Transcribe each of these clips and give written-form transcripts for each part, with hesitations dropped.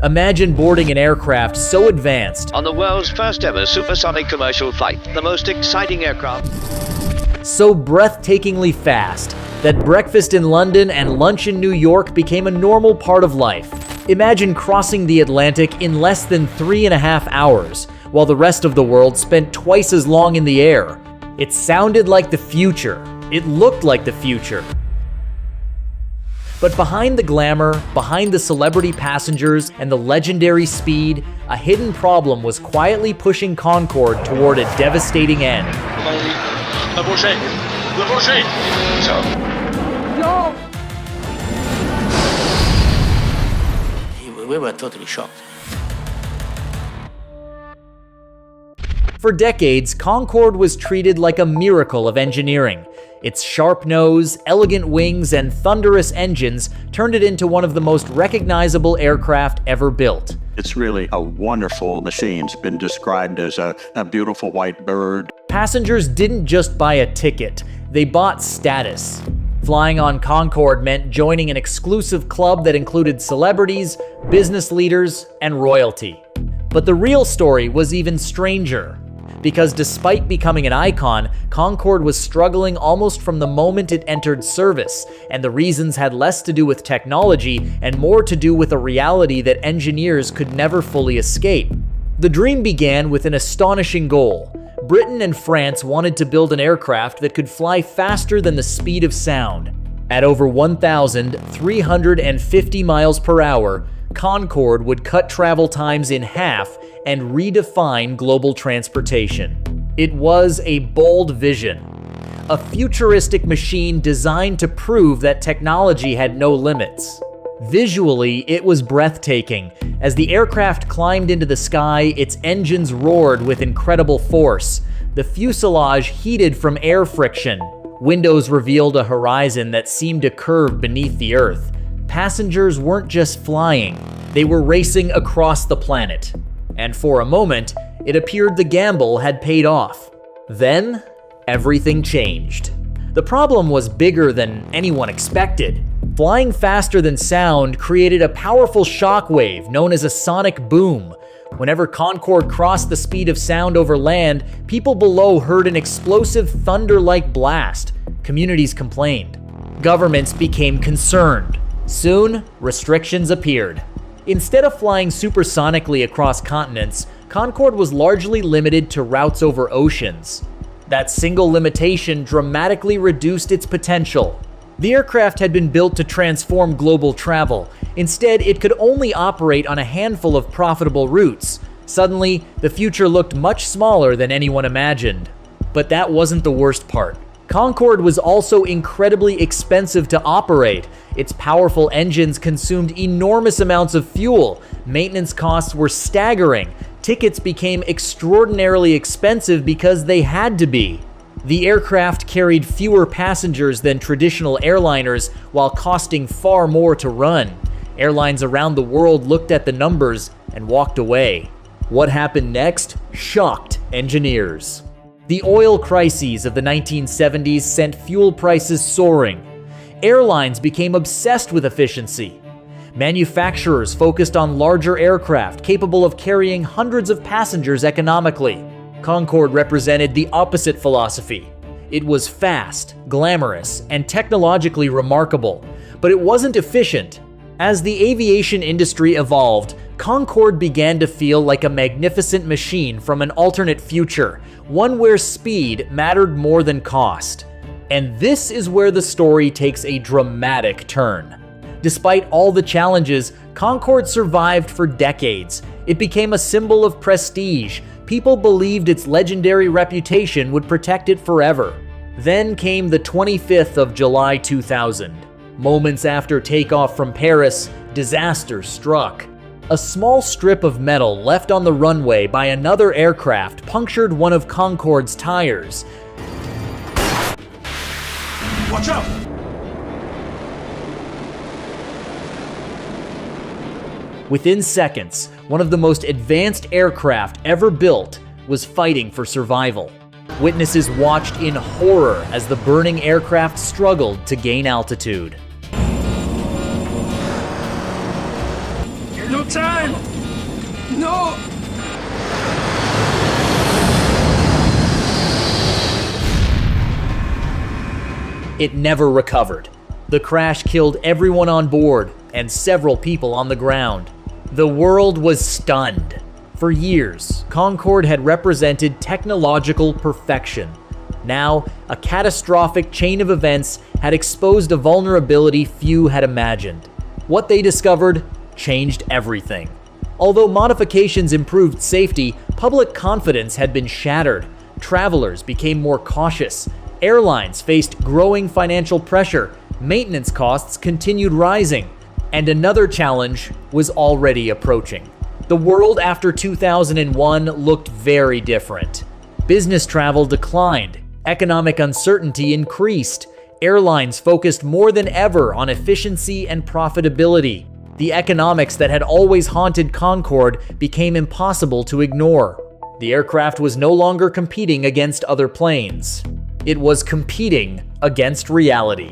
Imagine boarding an aircraft so advanced, On the world's first ever supersonic commercial flight, the most exciting aircraft. so breathtakingly fast, that breakfast in London and lunch in New York became a normal part of life. Imagine crossing the Atlantic in less than 3.5 hours, while the rest of the world spent twice as long in the air. It sounded like the future. It looked like the future. But behind the glamour, behind the celebrity passengers and the legendary speed, a hidden problem was quietly pushing Concorde toward a devastating end. We were totally shocked. For decades, Concorde was treated like a miracle of engineering. Its sharp nose, elegant wings, and thunderous engines turned it into one of the most recognizable aircraft ever built. It's really a wonderful machine. It's been described as a beautiful white bird. Passengers didn't just buy a ticket, they bought status. Flying on Concorde meant joining an exclusive club that included celebrities, business leaders, and royalty. But the real story was even stranger. Because despite becoming an icon, Concorde was struggling almost from the moment it entered service, and the reasons had less to do with technology and more to do with a reality that engineers could never fully escape. The dream began with an astonishing goal. Britain and France wanted to build an aircraft that could fly faster than the speed of sound. At over 1,350 miles per hour, Concorde would cut travel times in half and redefine global transportation. It was a bold vision, a futuristic machine designed to prove that technology had no limits. Visually, it was breathtaking. As the aircraft climbed into the sky, its engines roared with incredible force. The fuselage heated from air friction. Windows revealed a horizon that seemed to curve beneath the earth. Passengers weren't just flying, they were racing across the planet. And for a moment, it appeared the gamble had paid off. Then, everything changed. The problem was bigger than anyone expected. Flying faster than sound created a powerful shockwave known as a sonic boom. Whenever Concorde crossed the speed of sound over land, people below heard an explosive thunder-like blast. Communities complained. Governments became concerned. Soon, restrictions appeared. Instead of flying supersonically across continents, Concorde was largely limited to routes over oceans. That single limitation dramatically reduced its potential. The aircraft had been built to transform global travel. Instead, it could only operate on a handful of profitable routes. Suddenly, the future looked much smaller than anyone imagined. But that wasn't the worst part. Concorde was also incredibly expensive to operate. Its powerful engines consumed enormous amounts of fuel. Maintenance costs were staggering. Tickets became extraordinarily expensive because they had to be. The aircraft carried fewer passengers than traditional airliners while costing far more to run. Airlines around the world looked at the numbers and walked away. What happened next shocked engineers. The oil crises of the 1970s sent fuel prices soaring. Airlines became obsessed with efficiency. Manufacturers focused on larger aircraft capable of carrying hundreds of passengers economically. Concorde represented the opposite philosophy. It was fast, glamorous, and technologically remarkable, but it wasn't efficient. As the aviation industry evolved, Concorde began to feel like a magnificent machine from an alternate future, one where speed mattered more than cost. And this is where the story takes a dramatic turn. Despite all the challenges, Concorde survived for decades. It became a symbol of prestige. People believed its legendary reputation would protect it forever. Then came the 25th of July 2000. Moments after takeoff from Paris, disaster struck. A small strip of metal left on the runway by another aircraft punctured one of Concorde's tires. Watch out! Within seconds, one of the most advanced aircraft ever built was fighting for survival. Witnesses watched in horror as the burning aircraft struggled to gain altitude. No time! No! It never recovered. The crash killed everyone on board and several people on the ground. The world was stunned. For years, Concorde had represented technological perfection. Now, a catastrophic chain of events had exposed a vulnerability few had imagined. What they discovered changed everything. Although modifications improved safety, public confidence had been shattered. Travelers became more cautious. Airlines faced growing financial pressure. Maintenance costs continued rising. And another challenge was already approaching. The world after 2001 looked very different. Business travel declined. Economic uncertainty increased. Airlines focused more than ever on efficiency and profitability. The economics that had always haunted Concorde became impossible to ignore. The aircraft was no longer competing against other planes. It was competing against reality.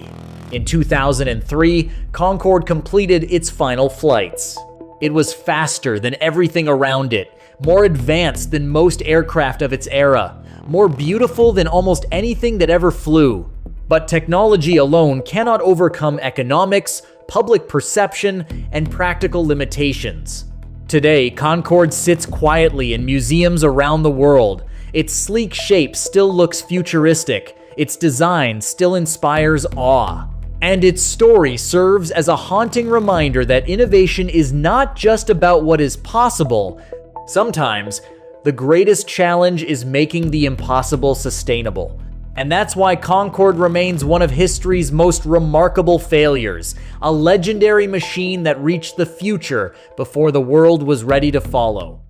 In 2003, Concorde completed its final flights. It was faster than everything around it, more advanced than most aircraft of its era, more beautiful than almost anything that ever flew. But technology alone cannot overcome economics, public perception, and practical limitations. Today, Concorde sits quietly in museums around the world. Its sleek shape still looks futuristic. Its design still inspires awe. And its story serves as a haunting reminder that innovation is not just about what is possible. Sometimes, the greatest challenge is making the impossible sustainable. And that's why Concorde remains one of history's most remarkable failures, a legendary machine that reached the future before the world was ready to follow.